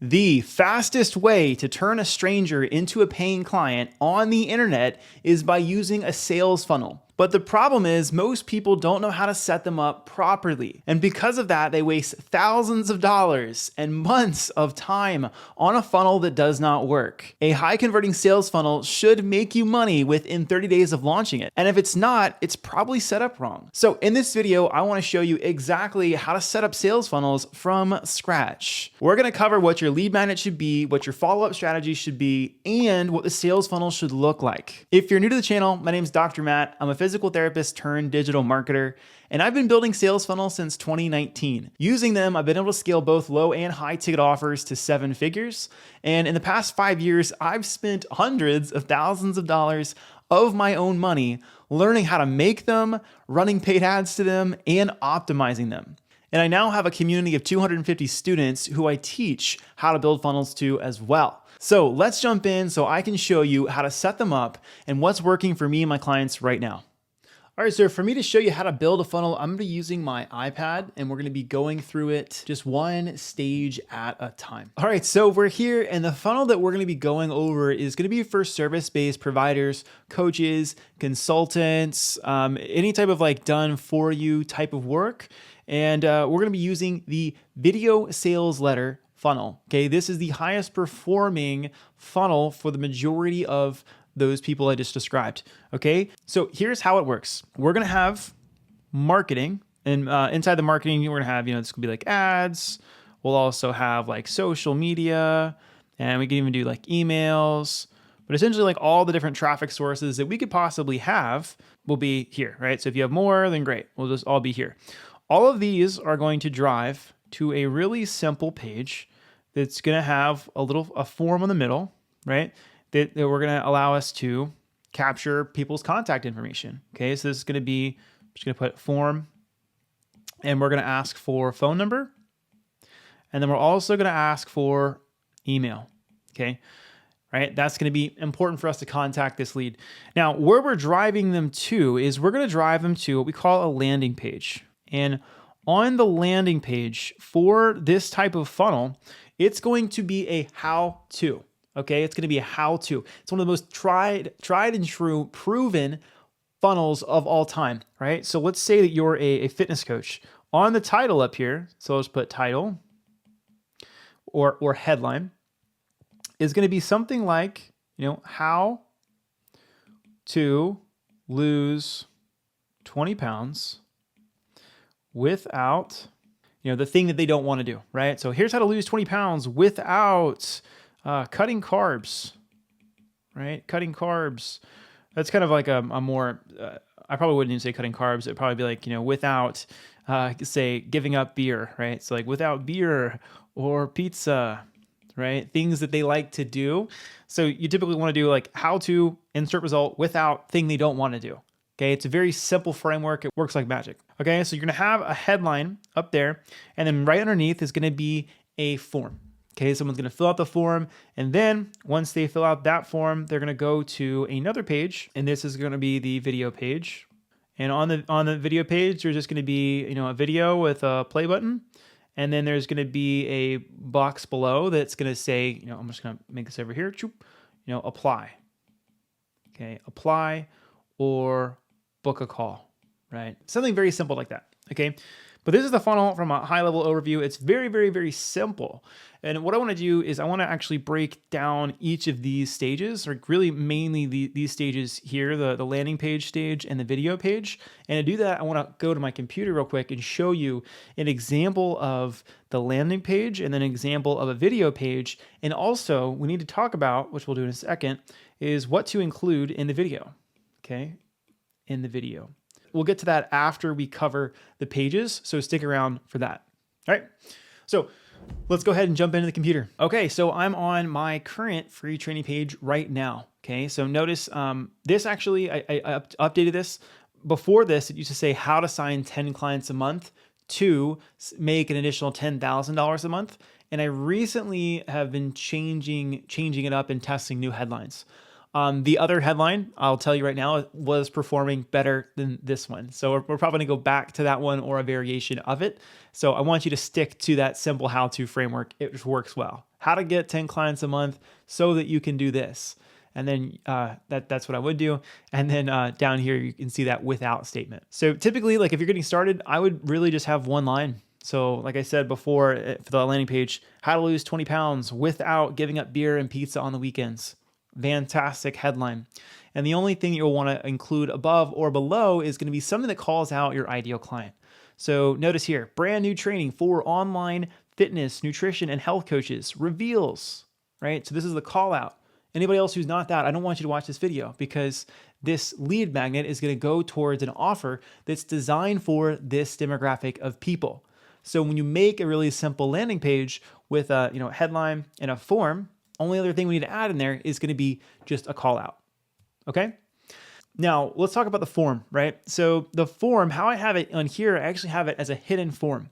The fastest way to turn a stranger into a paying client on the internet is by using a sales funnel. But the problem is most people don't know how to set them up properly. And because of that, they waste thousands of dollars and months of time on a funnel that does not work. A high converting sales funnel should make you money within 30 days of launching it. And if it's not, it's probably set up wrong. So in this video, I want to show you exactly how to set up sales funnels from scratch. We're going to cover what your lead magnet should be, what your follow-up strategy should be, and what the sales funnel should look like. If you're new to the channel, my name is Dr. Matt. I'm a physical therapist turned digital marketer, and I've been building sales funnels since 2019. Using them, I've been able to scale both low and high ticket offers to 7 figures. And in the past 5 years, I've spent hundreds of thousands of dollars of my own money learning how to make them, running paid ads to them, and optimizing them. And I now have a community of 250 students who I teach how to build funnels to as well. So let's jump in so I can show you how to set them up and what's working for me and my clients right now. All right, so for me to show you how to build a funnel, I'm gonna be using my iPad and we're gonna be going through it just one stage at a time. All right, so we're here and the funnel that we're gonna be going over is gonna be for service-based providers, coaches, consultants, any type of like done for you type of work. And we're gonna be using the video sales letter funnel. Okay, this is the highest performing funnel for the majority of those people I just described. Okay, so here's how it works. We're gonna have marketing, and inside the marketing, we're gonna have, this could be like ads. We'll also have like social media, and we can even do like emails. But essentially, like all the different traffic sources that we could possibly have will be here, right? So if you have more, then great. We'll just all be here. All of these are going to drive to a really simple page that's gonna have a form in the middle, right? That we're gonna allow us to capture people's contact information. Okay, so this is gonna be, I'm just gonna put form, and we're gonna ask for phone number, and then we're also gonna ask for email. Okay, right? That's gonna be important for us to contact this lead. Now, where we're driving them to is we're gonna drive them to what we call a landing page. And on the landing page for this type of funnel, it's going to be a how-to. Okay, it's going to be a how-to. It's one of the most tried and true, proven funnels of all time, right? So let's say that you're a fitness coach. On the title up here, so let's put title or headline, is going to be something like, how to lose 20 pounds without, the thing that they don't want to do, right? So here's how to lose 20 pounds without cutting carbs, right? Cutting carbs. That's kind of like a more, I probably wouldn't even say cutting carbs. It'd probably be like, without, say, giving up beer, right? So like without beer or pizza, right? Things that they like to do. So you typically want to do like how to insert result without thing they don't want to do. Okay, it's a very simple framework. It works like magic. Okay, so you're gonna have a headline up there, and then right underneath is gonna be a form. Okay, someone's gonna fill out the form, and then once they fill out that form, they're gonna go to another page, and this is gonna be the video page. And on the video page, there's just gonna be a video with a play button, and then there's gonna be a box below that's gonna say, I'm just gonna make this over here, apply. Okay, apply or book a call, right? Something very simple like that, okay? But this is the funnel from a high level overview. It's very, very, very simple. And what I wanna do is I wanna actually break down each of these stages, or really mainly these stages here, the landing page stage and the video page. And to do that, I wanna go to my computer real quick and show you an example of the landing page and then an example of a video page. And also we need to talk about, which we'll do in a second, is what to include in the video, okay? In the video. We'll get to that after we cover the pages, so stick around for that. All right, so let's go ahead and jump into the computer. Okay, so I'm on my current free training page right now. Okay, so notice this actually, I updated this. Before this, it used to say how to sign 10 clients a month to make an additional $10,000 a month. And I recently have been changing it up and testing new headlines. The other headline, I'll tell you right now, was performing better than this one. So we're probably gonna go back to that one or a variation of it. So I want you to stick to that simple how-to framework. It works well. How to get 10 clients a month so that you can do this. And then that's what I would do. And then down here, you can see that without statement. So typically, like if you're getting started, I would really just have one line. So like I said before, for the landing page, how to lose 20 pounds without giving up beer and pizza on the weekends. Fantastic headline. And the only thing you'll want to include above or below is going to be something that calls out your ideal client. So notice here, brand new training for online fitness, nutrition, and health coaches reveals, right? So this is the call out. Anybody else who's not that, I don't want you to watch this video because this lead magnet is going to go towards an offer that's designed for this demographic of people. So when you make a really simple landing page with a headline and a form, only other thing we need to add in there is going to be just a call out. Okay. Now let's talk about the form, right? So the form, how I have it on here, I actually have it as a hidden form.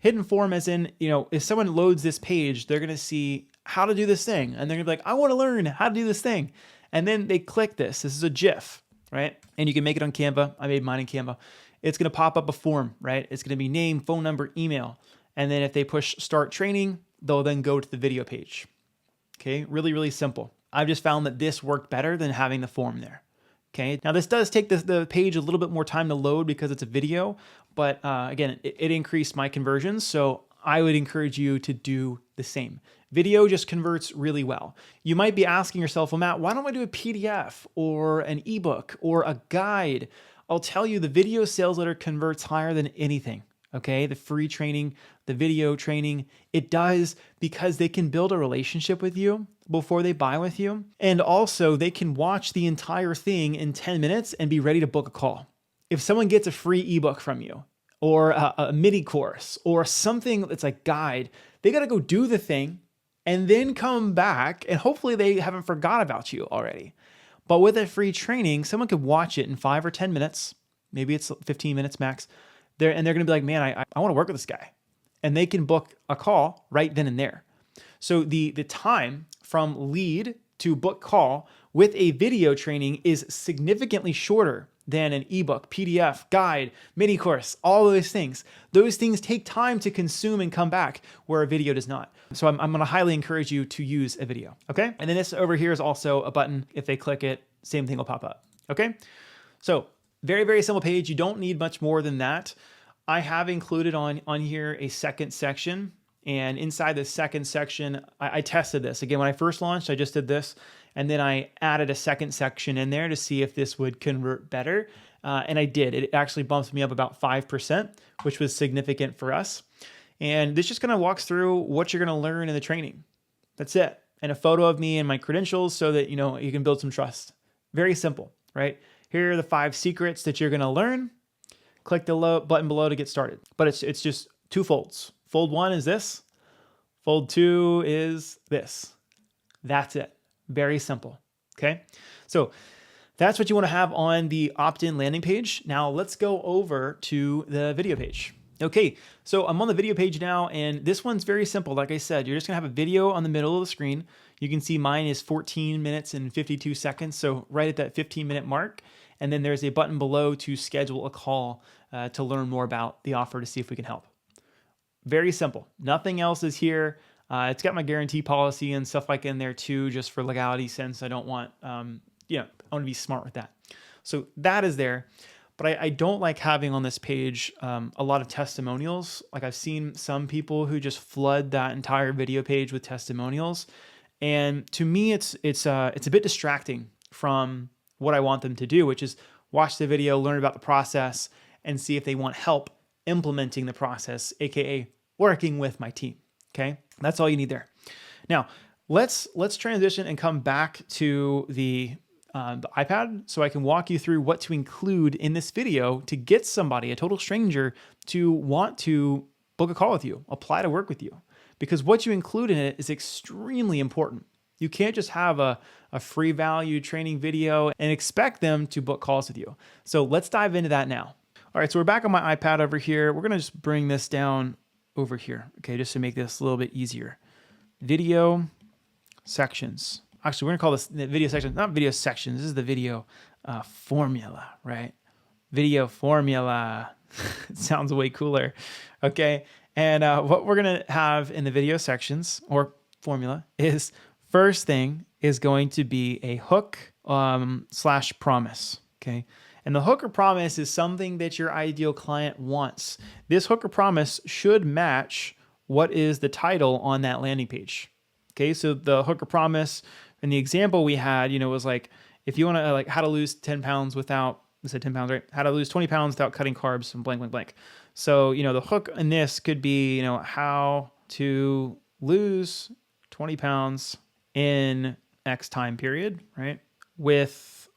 Hidden form as in, if someone loads this page, they're going to see how to do this thing. And they're gonna be like, I want to learn how to do this thing. And then they click this. This is a GIF, right? And you can make it on Canva. I made mine in Canva. It's going to pop up a form, right? It's going to be name, phone number, email. And then if they push start training, they'll then go to the video page. Okay, really, really simple. I've just found that this worked better than having the form there. Okay, now this does take the page a little bit more time to load because it's a video, but again, it increased my conversions. So I would encourage you to do the same. Video just converts really well. You might be asking yourself, well, Matt, why don't I do a PDF or an ebook or a guide? I'll tell you, the video sales letter converts higher than anything. Okay, the free training, the video training, it does because they can build a relationship with you before they buy with you. And also they can watch the entire thing in 10 minutes and be ready to book a call. If someone gets a free ebook from you or a mini course or something that's like guide, they got to go do the thing and then come back and hopefully they haven't forgot about you already. But with a free training, someone could watch it in 5 or 10 minutes. Maybe it's 15 minutes max. They're going to be like, man, I want to work with this guy. And they can book a call right then and there. So the time from lead to book call with a video training is significantly shorter than an ebook, PDF, guide, mini course, all those things. Those things take time to consume and come back where a video does not. So I'm going to highly encourage you to use a video. Okay. And then this over here is also a button. If they click it, same thing will pop up. Okay. So very, very simple page. You don't need much more than that. I have included on here a second section. And inside the second section, I tested this. Again, when I first launched, I just did this. And then I added a second section in there to see if this would convert better. And I did. It actually bumps me up about 5%, which was significant for us. And this just kind of walks through what you're going to learn in the training. That's it. And a photo of me and my credentials so that, you can build some trust. Very simple, right? Here are the 5 secrets that you're going to learn. Click the button below to get started. But it's just 2 folds. Fold 1 is this. Fold 2 is this. That's it. Very simple. Okay. So that's what you want to have on the opt-in landing page. Now let's go over to the video page. Okay. So I'm on the video page now, and this one's very simple. Like I said, you're just going to have a video on the middle of the screen. You can see mine is 14 minutes and 52 seconds. So right at that 15-minute mark. And then there's a button below to schedule a call to learn more about the offer to see if we can help. Very simple. Nothing else is here. It's got my guarantee policy and stuff like in there too, just for legality sense. I don't want, I want to be smart with that. So that is there. But I don't like having on this page a lot of testimonials. Like I've seen some people who just flood that entire video page with testimonials. And to me, it's a bit distracting from what I want them to do, which is watch the video, learn about the process, and see if they want help implementing the process, aka working with my team. Okay, that's all you need there. Now let's transition and come back to the iPad so I can walk you through what to include in this video to get somebody, a total stranger, to want to book a call with you, apply to work with you, because what you include in it is extremely important. You can't just have a free value training video and expect them to book calls with you. So let's dive into that now. All right, so we're back on my iPad over here. We're gonna just bring this down over here, okay, just to make this a little bit easier. Video sections. actually, we're gonna call this the video section, not video section. This is the video formula, right? Video formula. It sounds way cooler. Okay. And what we're going to have in the video sections or formula is first thing is going to be a hook / promise. Okay. And the hook or promise is something that your ideal client wants. This hook or promise should match what is the title on that landing page. Okay. So the hook or promise in the example we had, was like, if you want to like how to lose 10 pounds without, I said 10 pounds, right? How to lose 20 pounds without cutting carbs from blank, blank, blank. So, the hook in this could be, how to lose 20 pounds in X time period, right? With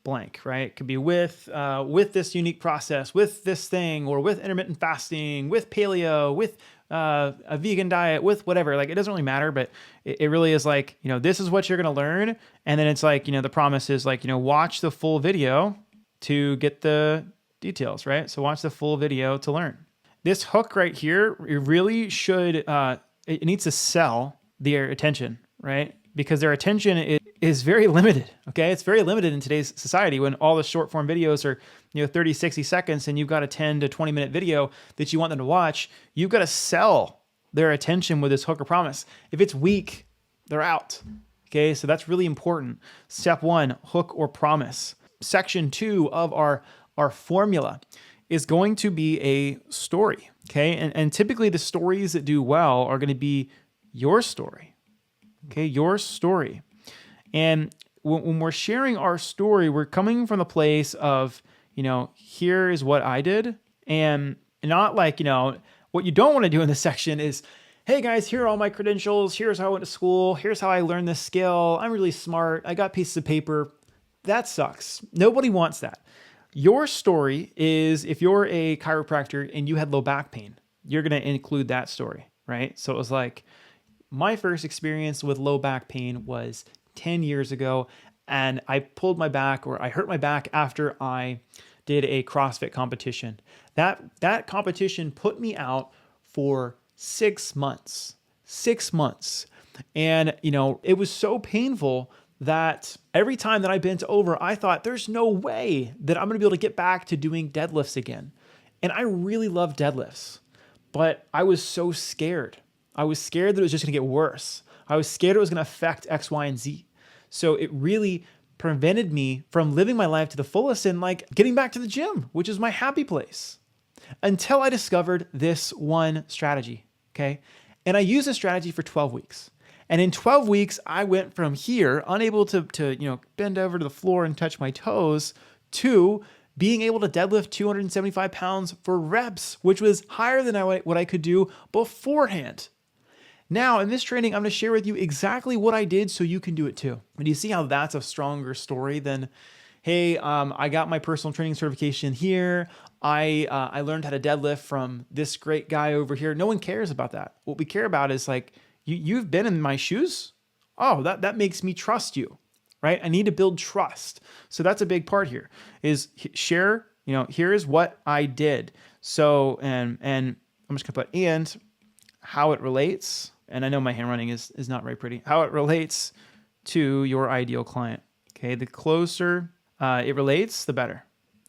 blank, right? It could be with this unique process, with this thing, or with intermittent fasting, with paleo, with a vegan diet, with whatever. Like, it doesn't really matter, but it really is like, this is what you're going to learn. And then it's like, the promise is like, watch the full video to get the details, right? So watch the full video to learn. This hook right here, it really should, it needs to sell their attention, right? Because their attention is very limited, okay? It's very limited in today's society when all the short form videos are, 30, 60 seconds and you've got a 10 to 20 minute video that you want them to watch. You've got to sell their attention with this hook or promise. If it's weak, they're out, okay? So that's really important. Step 1, hook or promise. Section 2 of our formula is going to be a story, okay? And typically the stories that do well are going to be your story, okay? Your story. And when we're sharing our story, we're coming from the place of, here is what I did. And not like, what you don't want to do in this section is, hey guys, here are all my credentials. Here's how I went to school. Here's how I learned this skill. I'm really smart. I got pieces of paper. That sucks. Nobody wants that. Your story is if you're a chiropractor and you had low back pain, you're going to include that story, right? So it was like, my first experience with low back pain was 10 years ago, and I pulled my back, or I hurt my back after I did a CrossFit competition. That competition put me out for 6 months. 6 months. And, it was so painful that every time that I bent over, I thought there's no way that I'm going to be able to get back to doing deadlifts again. And I really love deadlifts, but I was so scared. I was scared that it was just going to get worse. I was scared it was going to affect X, Y, and Z. So it really prevented me from living my life to the fullest and like getting back to the gym, which is my happy place, until I discovered this one strategy. Okay. And I used this strategy for 12 weeks. And in 12 weeks, I went from here, unable to bend over to the floor and touch my toes, to being able to deadlift 275 pounds for reps, which was higher than what I could do beforehand. Now, in this training, I'm going to share with you exactly what I did so you can do it too. And you see how that's a stronger story than, hey, I got my personal training certification here. I learned how to deadlift from this great guy over here. No one cares about that. What we care about is like, you've been in my shoes. Oh, that makes me trust you, right? I need to build trust. So that's a big part here is share, here's what I did. So, and I'm just gonna put, and how it relates. And I know my handwriting is not very pretty. How it relates to your ideal client. Okay. The closer it relates, the better.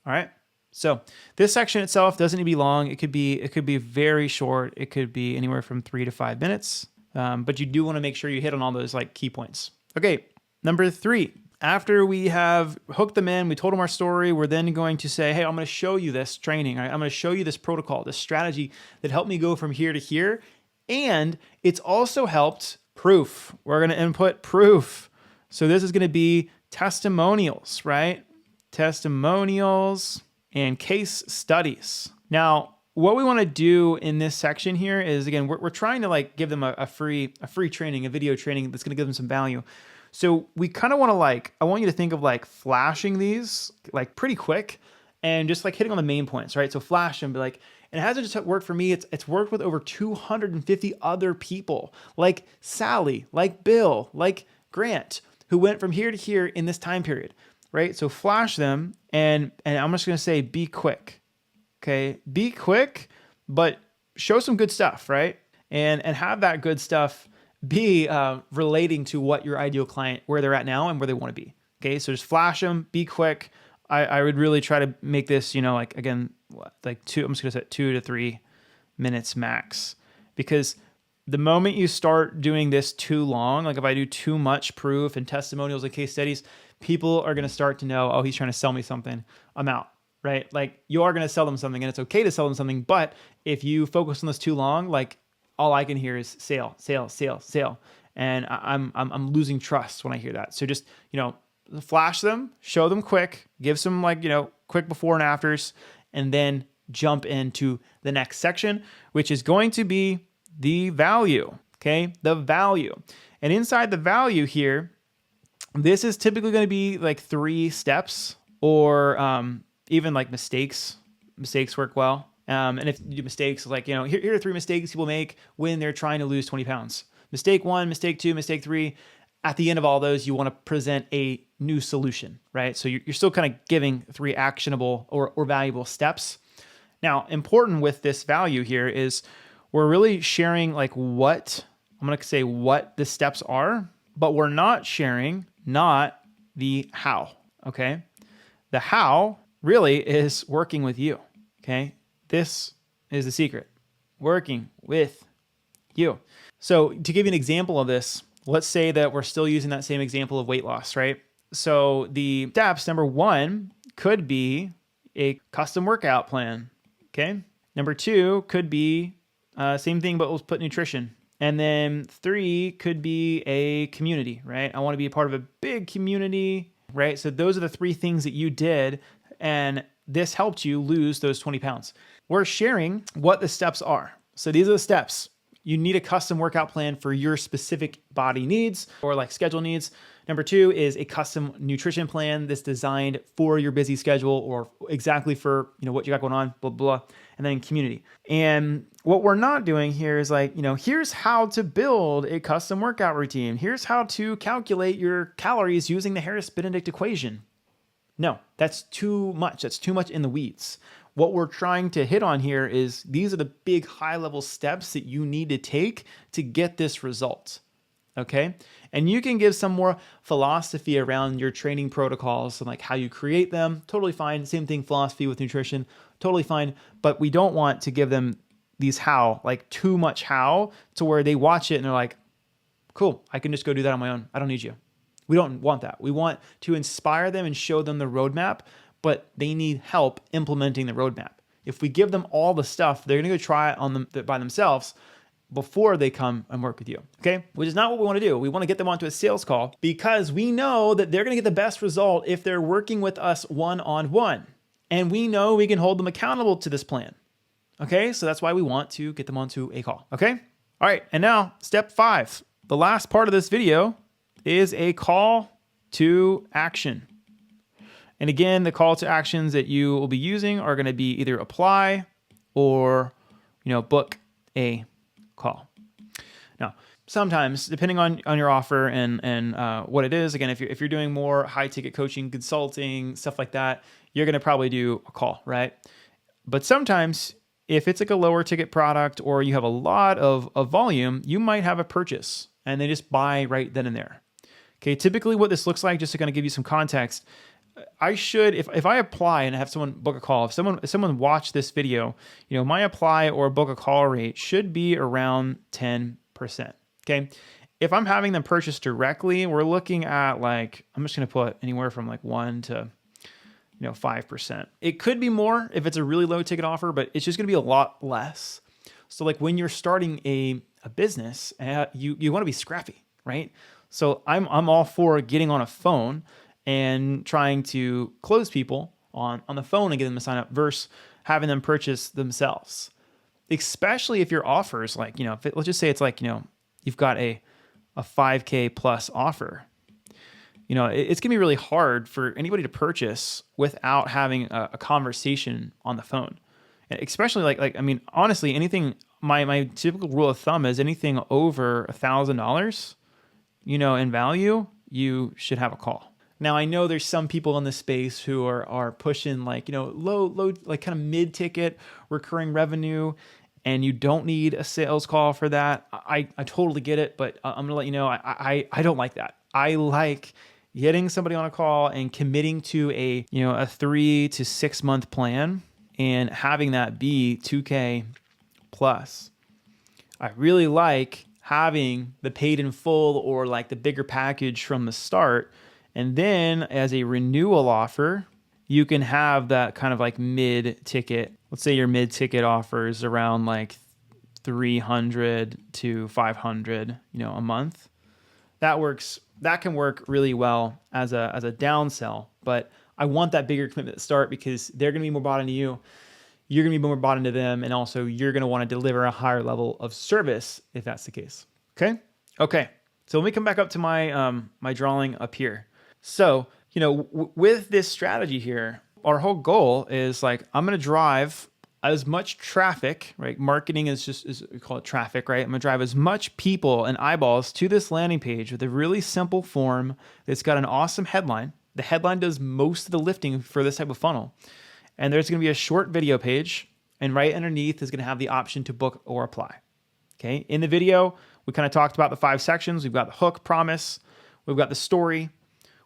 All right. So this section itself doesn't need to be long. It could be very short. It could be anywhere from 3 to 5 minutes. But you do want to make sure you hit on all those like key points. Okay, number 3. After we have hooked them in, we told them our story, we're then going to say, hey, I'm going to show you this training. Right? I'm going to show you this protocol, this strategy that helped me go from here to here. And it's also helped proof. We're going to input proof. So this is going to be testimonials, right? Testimonials and case studies. Now, what we want to do in this section here is, again, we're trying to like give them a free training, a video training that's going to give them some value. So we kind of want to like, I want you to think of like flashing these like pretty quick and just like hitting on the main points, right? So flash them, be like, and it hasn't just worked for me. It's worked with over 250 other people like Sally, like Bill, like Grant, who went from here to here in this time period, right? So flash them and I'm just going to say, be quick. Okay, be quick, but show some good stuff, right? And have that good stuff B, relating to what your ideal client, where they're at now and where they want to be. Okay, so just flash them, be quick. I would really try to make this, like again, like I'm just gonna say 2 to 3 minutes max, because the moment you start doing this too long, like if I do too much proof and testimonials and case studies, people are gonna start to know, oh, he's trying to sell me something, I'm out, right? Like you are gonna sell them something, and it's okay to sell them something, but if you focus on this too long, like all I can hear is sale, sale, sale, sale, and I'm losing trust when I hear that. So just flash them, show them quick, give some quick before and afters, and then jump into the next section, which is going to be the value. Okay, the value, and inside the value here, this is typically going to be like 3 steps, or even like mistakes. Mistakes work well. And if you do mistakes, like, here are 3 mistakes people make when they're trying to lose 20 pounds. Mistake 1, mistake 2, mistake 3. At the end of all those, you want to present a new solution, right? So you're still kind of giving 3 actionable or valuable steps. Now, important with this value here is we're really sharing like what the steps are, but we're not sharing the how, okay? The how really is working with you, okay? This is the secret, working with you. So to give you an example of this, let's say that we're still using that same example of weight loss, right? So the steps, number 1 could be a custom workout plan, okay? Number 2 could be same thing, but we'll put nutrition. And then 3 could be a community, right? I want to be a part of a big community, right? So those are the 3 things that you did, and this helped you lose those 20 pounds. We're sharing what the steps are. So these are the steps. You need a custom workout plan for your specific body needs or like schedule needs. Number 2 is a custom nutrition plan that's designed for your busy schedule or exactly for what you got going on, blah, blah, blah. And then community. And what we're not doing here is like, here's how to build a custom workout routine. Here's how to calculate your calories using the Harris-Benedict equation. No, that's too much. That's too much in the weeds. What we're trying to hit on here is these are the big high-level steps that you need to take to get this result, okay? And you can give some more philosophy around your training protocols and like how you create them, totally fine. Same thing, philosophy with nutrition, totally fine. But we don't want to give them these how, like too much how, to where they watch it and they're like, cool, I can just go do that on my own. I don't need you. We don't want that. We want to inspire them and show them the roadmap, but they need help implementing the roadmap. If we give them all the stuff, they're going to go try it on them by themselves before they come and work with you, okay? Which is not what we want to do. We want to get them onto a sales call because we know that they're going to get the best result if they're working with us one-on-one. And we know we can hold them accountable to this plan, okay? So that's why we want to get them onto a call, okay? All right, and now step 5. The last part of this video is a call to action. And again, the call to actions that you will be using are going to be either apply or, book a call. Now, sometimes, depending on your offer and what it is, again, if you're doing more high ticket coaching, consulting, stuff like that, you're going to probably do a call, right? But sometimes, if it's like a lower ticket product or you have a lot of volume, you might have a purchase and they just buy right then and there. Okay, typically what this looks like, just to kind of give you some context, I should, if I apply and have someone book a call, if someone watch this video, my apply or book a call rate should be around 10%. Okay. If I'm having them purchase directly, we're looking at like, I'm just going to put anywhere from like 1 to 5%. It could be more if it's a really low ticket offer, but it's just going to be a lot less. So like when you're starting a business, you want to be scrappy, right? So I'm all for getting on a phone and trying to close people on the phone and get them to sign up versus having them purchase themselves. Especially if your offer is like, let's just say it's like, you've got a 5K plus offer. It's gonna be really hard for anybody to purchase without having a conversation on the phone. And especially honestly, anything, my typical rule of thumb is anything over $1,000, in value, you should have a call. Now, I know there's some people in this space who are pushing low, like kind of mid-ticket recurring revenue. and you don't need a sales call for that, I totally get it, but I'm gonna let you know, I don't like that. I like getting somebody on a call and committing to a 3 to 6 month plan and having that be 2K plus. I really like having the paid in full or like the bigger package from the start. And then as a renewal offer, you can have that kind of like mid ticket. Let's say your mid ticket offer is around like 300 to 500, a month. That works. That can work really well as a downsell, but I want that bigger commitment at the start because they're going to be more bought into you. You're going to be more bought into them. And also you're going to want to deliver a higher level of service if that's the case. Okay. Okay. So let me come back up to my, my drawing up here. So, with this strategy here, our whole goal is like, I'm going to drive as much traffic, right? Marketing is we call it traffic, right? I'm going to drive as much people and eyeballs to this landing page with a really simple form that's got an awesome headline. The headline does most of the lifting for this type of funnel. And there's going to be a short video page, and right underneath is going to have the option to book or apply. Okay. In the video, we kind of talked about the 5 sections. We've got the hook, promise. We've got the story.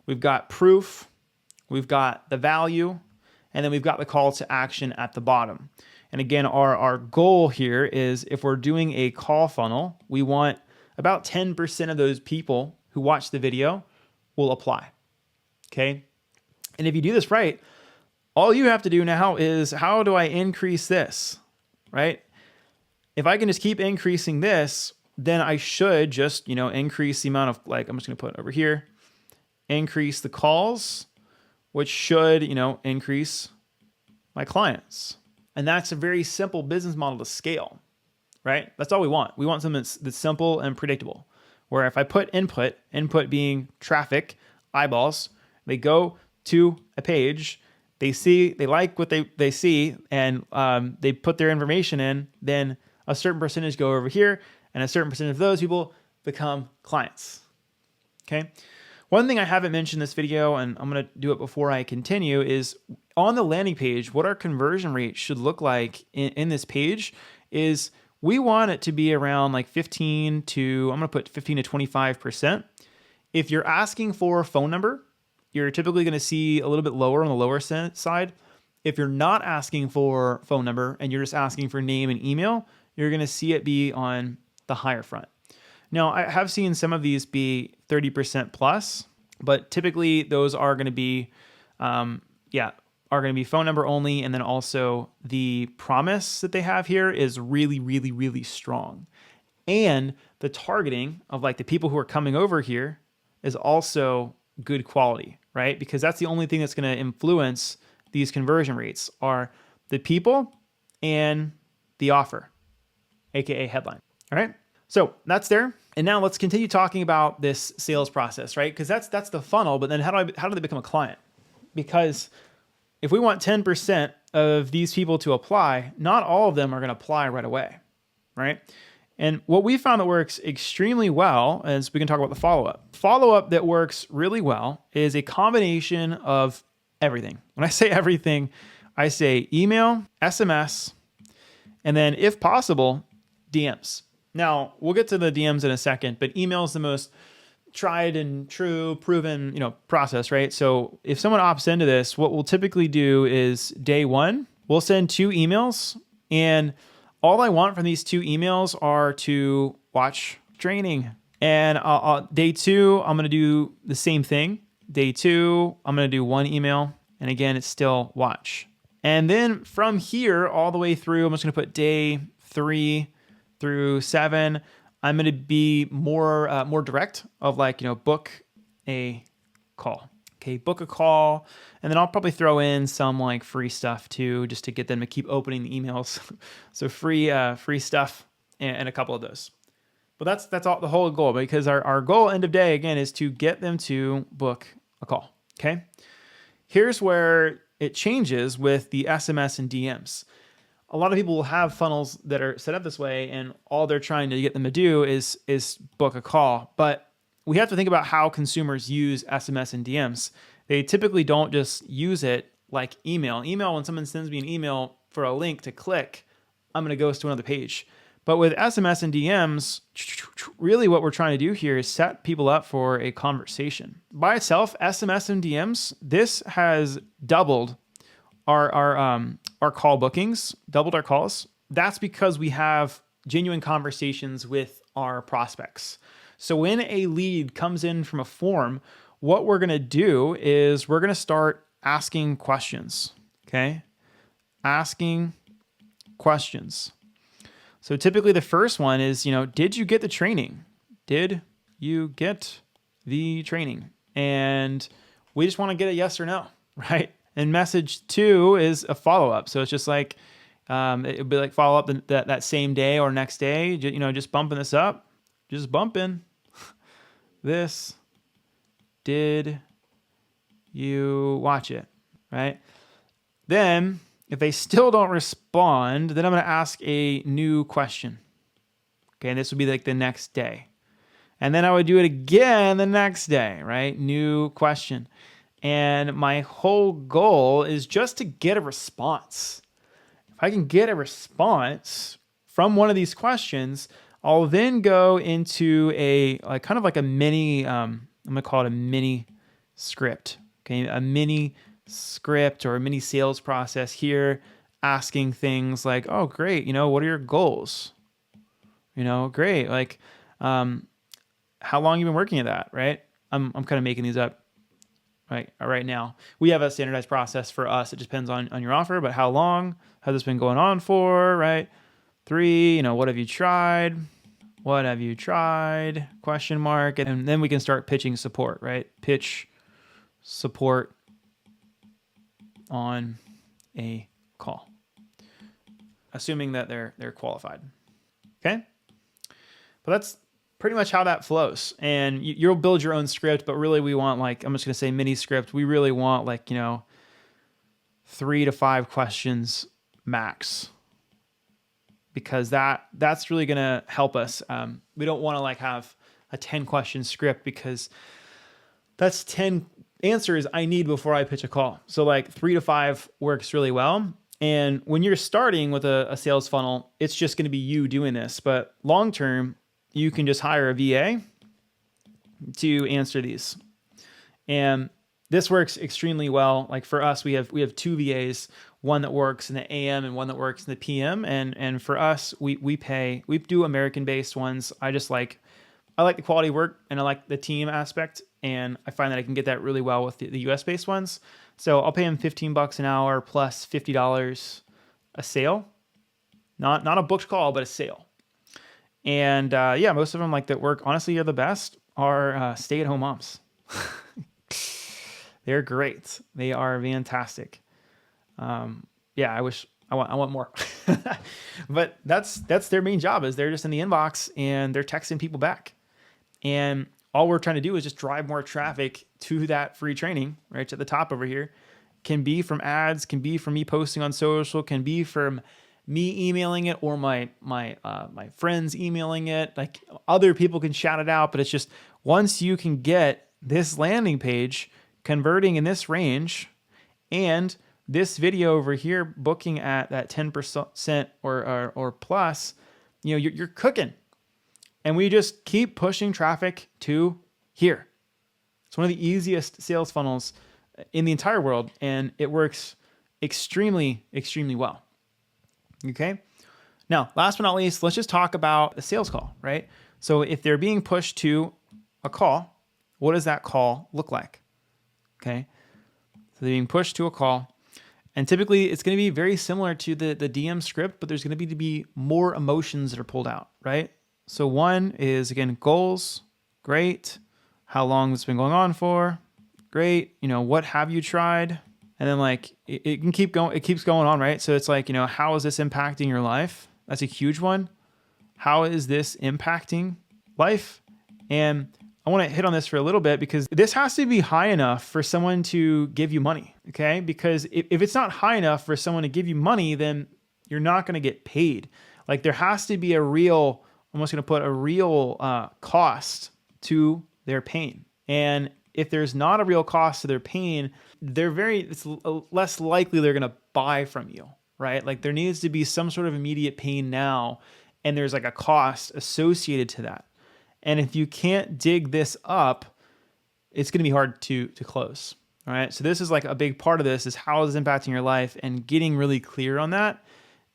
We've got proof. We've got the value. And then we've got the call to action at the bottom. And again, our goal here is if we're doing a call funnel, we want about 10% of those people who watch the video will apply. Okay. And if you do this right, all you have to do now is, how do I increase this, right? If I can just keep increasing this, then I should just, increase the amount of, like, I'm just going to put it over here, increase the calls, which should, increase my clients. And that's a very simple business model to scale, right? That's all we want. We want something that's simple and predictable, where if I put input being traffic, eyeballs, they go to a page, they like what they see, and they put their information in, then a certain percentage go over here, and a certain percentage of those people become clients. Okay. One thing I haven't mentioned in this video, and I'm going to do it before I continue, is on the landing page, what our conversion rate should look like in this page is we want it to be around like 15 to 25%. If you're asking for a phone number, you're typically going to see a little bit lower on the lower side. If you're not asking for phone number and you're just asking for name and email, you're going to see it be on the higher front. Now, I have seen some of these be 30% plus, but typically those are going to be, phone number only. And then also the promise that they have here is really, really, really strong. And the targeting of like the people who are coming over here is also good quality, right? Because that's the only thing that's going to influence these conversion rates are the people and the offer, AKA headline. All right. So that's there. And now let's continue talking about this sales process, right? Because that's the funnel, but then how do they become a client? Because if we want 10% of these people to apply, not all of them are going to apply right away, right? And what we found that works extremely well is we can talk about the follow-up. Follow-up that works really well is a combination of everything. When I say everything, I say email, SMS, and then if possible, DMs. Now, we'll get to the DMs in a second, but email is the most tried and true, proven, process, right? So if someone opts into this, what we'll typically do is day 1, we'll send 2 emails, and all I want from these 2 emails are to watch training. And day 2, I'm going to do the same thing. Day 2, I'm going to do 1 email, and again, it's still watch. And then from here all the way through, I'm just going to put day 3 through 7, I'm going to be more direct of like, book a call. Okay, book a call. And then I'll probably throw in some like free stuff too, just to get them to keep opening the emails. So free stuff and a couple of those. But that's all the whole goal, because our goal end of day, again, is to get them to book a call. Okay. Here's where it changes with the SMS and DMs. A lot of people will have funnels that are set up this way, and all they're trying to get them to do is book a call. But we have to think about how consumers use SMS and DMs. They typically don't just use it like email. Email, when someone sends me an email for a link to click, I'm going to go to another page. But with SMS and DMs, really what we're trying to do here is set people up for a conversation. By itself, SMS and DMs, this has doubled our call bookings, doubled our calls. That's because we have genuine conversations with our prospects. So when a lead comes in from a form, what we're going to do is we're going to start asking questions, okay? Asking questions. So typically the first one is, did you get the training? Did you get the training? And we just want to get a yes or no, right? And message 2 is a follow-up. So it's just like, it'd be like follow up that same day or next day, just bumping this up, just bumping this. Did you watch it, right? Then if they still don't respond, then I'm going to ask a new question. Okay, and this would be like the next day. And then I would do it again the next day, right? New question. And my whole goal is just to get a response. If I can get a response from one of these questions, I'll then go into a kind of like a mini, I'm going to call it a mini script. Okay, a mini script or a mini sales process here, asking things like, oh, great, what are your goals? Great, like, how long you been working at that, right? I'm kind of making these up right now. We have a standardized process for us. It depends on your offer, but how long has this been going on for, right? 3, what have you tried? What have you tried? Question mark. And then we can start pitching support, right? Pitch support on a call, assuming that they're qualified. Okay. But that's pretty much how that flows. And you'll build your own script, but really we want I'm just going to say mini script. We really want 3 to 5 questions max, because that's really going to help us. We don't want to have a 10 question script, because that's 10 answers I need before I pitch a call. So 3 to 5 works really well. And when you're starting with a sales funnel, it's just going to be you doing this. But long term, you can just hire a VA to answer these. And this works extremely well. Like for us, we have 2 VAs, one that works in the AM and one that works in the PM. And for us, we do American-based ones. I like the quality of work and I like the team aspect. And I find that I can get that really well with the US-based ones. So I'll pay them $15 an hour plus $50 a sale. Not a booked call, but a sale. And most of them that work, honestly, are the best, are stay-at-home moms. They're great. They are fantastic. I want more. But that's their main job, is they're just in the inbox and they're texting people back. And all we're trying to do is just drive more traffic to that free training right at the top over here. Can be from ads, can be from me posting on social, can be from me emailing it, or my friends emailing it. Other people can shout it out, but it's just once you can get this landing page converting in this range, and this video over here booking at that 10% or plus, you're cooking. And we just keep pushing traffic to here. It's one of the easiest sales funnels in the entire world, and it works extremely, extremely well. Okay. Now, last but not least, let's just talk about a sales call, right? So if they're being pushed to a call, what does that call look like? Okay. So they're being pushed to a call, and typically it's going to be very similar to the DM script, but there's going to be more emotions that are pulled out, right? So one is, again, goals. Great. How long it's been going on for? Great. What have you tried? And then it can keep going. It keeps going on, right? So it's how is this impacting your life? That's a huge one. How is this impacting life? And I want to hit on this for a little bit, because this has to be high enough for someone to give you money. Okay. Because if it's not high enough for someone to give you money, then you're not going to get paid. There has to be a real cost to their pain. And if there's not a real cost to their pain, it's less likely they're going to buy from you, right? Like there needs to be some sort of immediate pain now, and there's like a cost associated to that. And if you can't dig this up, it's going to be hard to close. All right. So this is like a big part of this is how is it impacting your life and getting really clear on that.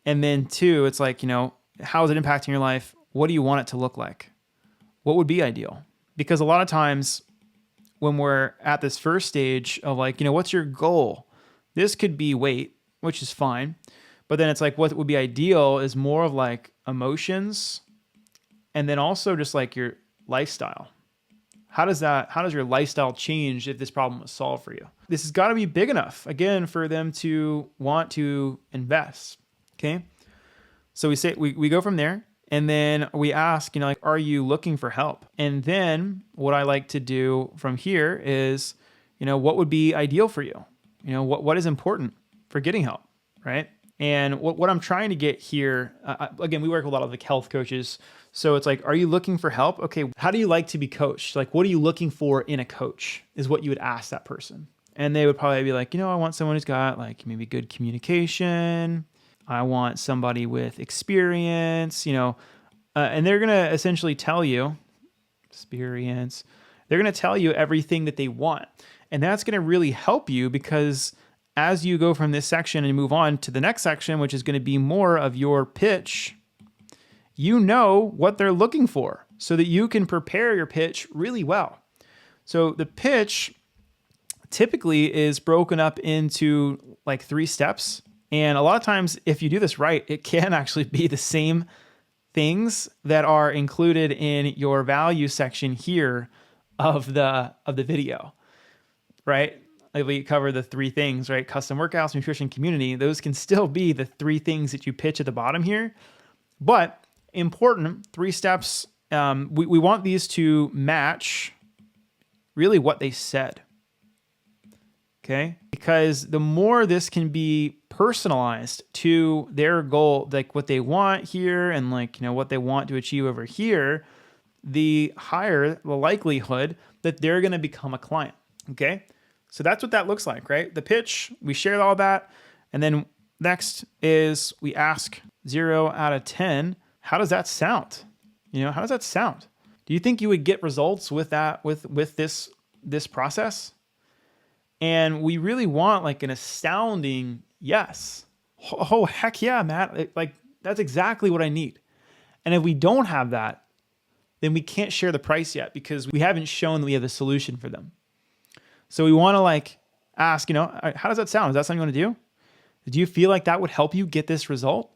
And then 2, it's like, how is it impacting your life? What do you want it to look like? What would be ideal? Because a lot of times when we're at this first stage of like, what's your goal? This could be weight, which is fine. But then it's like, what would be ideal is more of like emotions. And then also just like your lifestyle. How does your lifestyle change if this problem was solved for you? This has got to be big enough, again, for them to want to invest. Okay. So we go from there, and then we ask, like, are you looking for help? And then what I like to do from here is, what would be ideal for you? What is important for getting help, right? And what I'm trying to get here, again, we work with a lot of like health coaches. So it's like, are you looking for help? Okay, how do you like to be coached? Like, what are you looking for in a coach is what you would ask that person. And they would probably be like, I want someone who's got like maybe good communication. I want somebody with experience, and they're going to essentially tell you, they're going to tell you everything that they want. And that's going to really help you because as you go from this section and move on to the next section, which is going to be more of your pitch, what they're looking for so that you can prepare your pitch really well. So the pitch typically is broken up into like 3 steps. And a lot of times, if you do this right, it can actually be the same things that are included in your value section here of the video, right? Like we cover the 3 things, right? Custom workouts, nutrition, community. Those can still be the 3 things that you pitch at the bottom here. But important, 3 steps. We want these to match really what they said. Okay? Because the more this can be personalized to their goal, like what they want here and like, what they want to achieve over here, the higher the likelihood that they're going to become a client. Okay? So that's what that looks like, right? The pitch, we share all that. And then next is we ask 0 out of 10, how does that sound? How does that sound? Do you think you would get results with that, with this process? And we really want like an astounding yes. Oh, heck yeah, Matt. Like that's exactly what I need. And if we don't have that, then we can't share the price yet because we haven't shown that we have a solution for them. So we want to like ask, how does that sound? Is that something you want to do? Do you feel like that would help you get this result?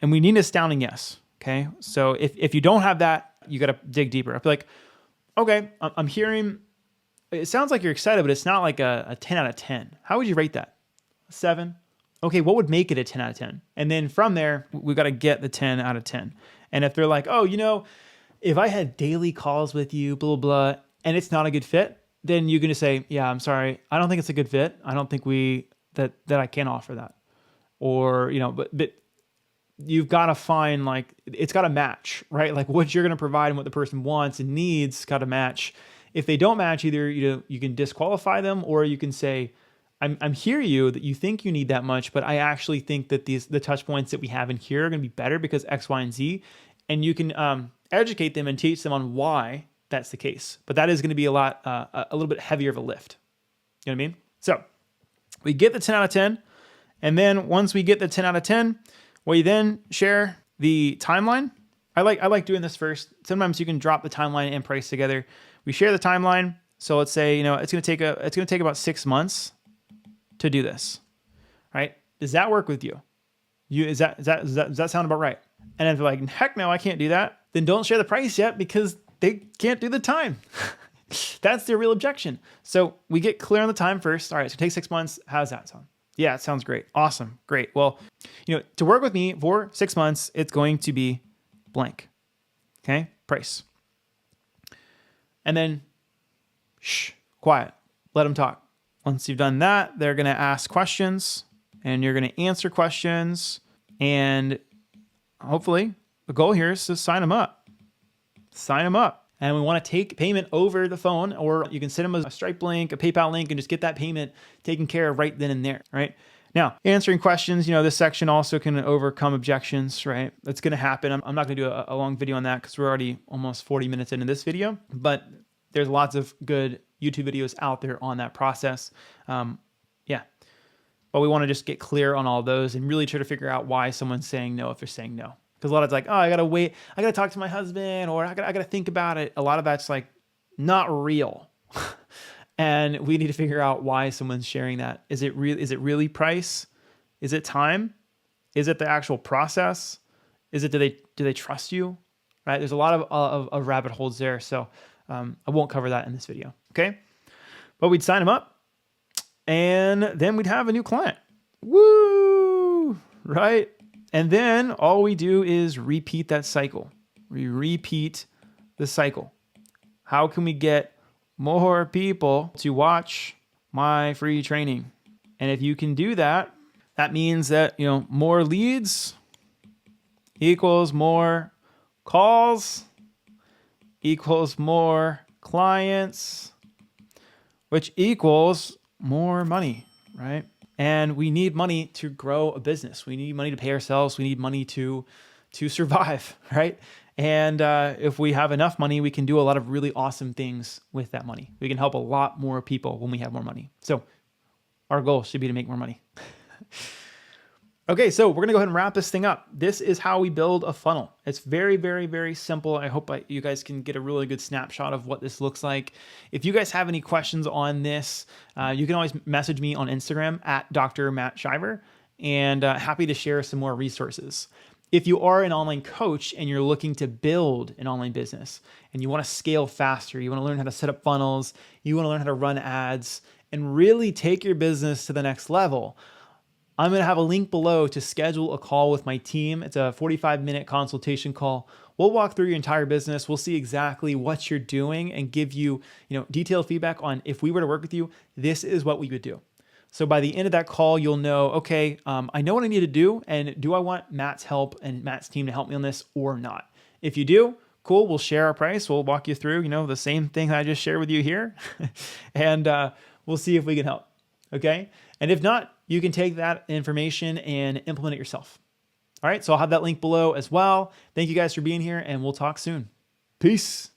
And we need an astounding yes. Okay. So if you don't have that, you got to dig deeper. I feel like, okay, I'm hearing, it sounds like you're excited, but it's not like a 10 out of 10. How would you rate that? 7? Okay, what would make it a 10 out of 10? And then from there, we got to get the 10 out of 10. And if they're like, oh, if I had daily calls with you, blah, blah, blah, and it's not a good fit, then you're going to say, yeah, I'm sorry. I don't think it's a good fit. I don't think that I can offer that. Or, but you've got to find like, it's got to match, right? Like what you're going to provide and what the person wants and needs got to match. If they don't match, either you can disqualify them, or you can say, I'm hear you that you think you need that much, but I actually think that the touch points that we have in here are going to be better because X, Y, and Z. And you can educate them and teach them on why that's the case. But that is going to be a little bit heavier of a lift. You know what I mean? So we get the 10 out of 10. And then once we get the 10 out of 10, we then share the timeline. I like doing this first. Sometimes you can drop the timeline and price together. We share the timeline. So let's say, it's going to take about 6 months to do this, right? Does that work with you? Does that sound about right? And if they're like, heck no, I can't do that, then don't share the price yet because they can't do the time. That's their real objection. So we get clear on the time first. All right, it's gonna take 6 months. How does that sound? Yeah, it sounds great. Awesome. Great. Well, to work with me for 6 months, it's going to be blank. Okay, price. And then, quiet. Let them talk. Once you've done that, they're going to ask questions and you're going to answer questions. And hopefully the goal here is to sign them up. Sign them up. And we want to take payment over the phone, or you can send them a Stripe link, a PayPal link, and just get that payment taken care of right then and there, right? Now, answering questions, this section also can overcome objections, right? That's going to happen. I'm not going to do a long video on that because we're already almost 40 minutes into this video, but there's lots of good YouTube videos out there on that process. Yeah. But we want to just get clear on all those and really try to figure out why someone's saying no if they're saying no. Because a lot of it's like, oh, I got to wait. I got to talk to my husband, or I got to think about it. A lot of that's like not real. And we need to figure out why someone's sharing that. Is it really price? Is it time? Is it the actual process? Is it, do they trust you? Right? There's a lot of rabbit holes there. So I won't cover that in this video. Okay. But we'd sign them up and then we'd have a new client. Woo! Right? And then all we do is repeat that cycle. We repeat the cycle. How can we get more people to watch my free training? And if you can do that, that means that, more leads equals more calls equals more clients, which equals more money, right? And we need money to grow a business. We need money to pay ourselves. We need money to survive, right? And if we have enough money, we can do a lot of really awesome things with that money. We can help a lot more people when we have more money. So our goal should be to make more money. Okay, so we're going to go ahead and wrap this thing up. This is how we build a funnel. It's very, very, very simple. I hope you guys can get a really good snapshot of what this looks like. If you guys have any questions on this, you can always message me on Instagram at Dr. Matt Shiver, and happy to share some more resources. If you are an online coach and you're looking to build an online business and you want to scale faster, you want to learn how to set up funnels, you want to learn how to run ads and really take your business to the next level, I'm going to have a link below to schedule a call with my team. It's a 45-minute consultation call. We'll walk through your entire business. We'll see exactly what you're doing and give you, detailed feedback on if we were to work with you, this is what we would do. So by the end of that call, you'll know, okay, I know what I need to do. And do I want Matt's help and Matt's team to help me on this or not? If you do, cool. We'll share our price. We'll walk you through, the same thing I just shared with you here. And we'll see if we can help. Okay. And if not, you can take that information and implement it yourself. All right. So I'll have that link below as well. Thank you guys for being here and we'll talk soon. Peace.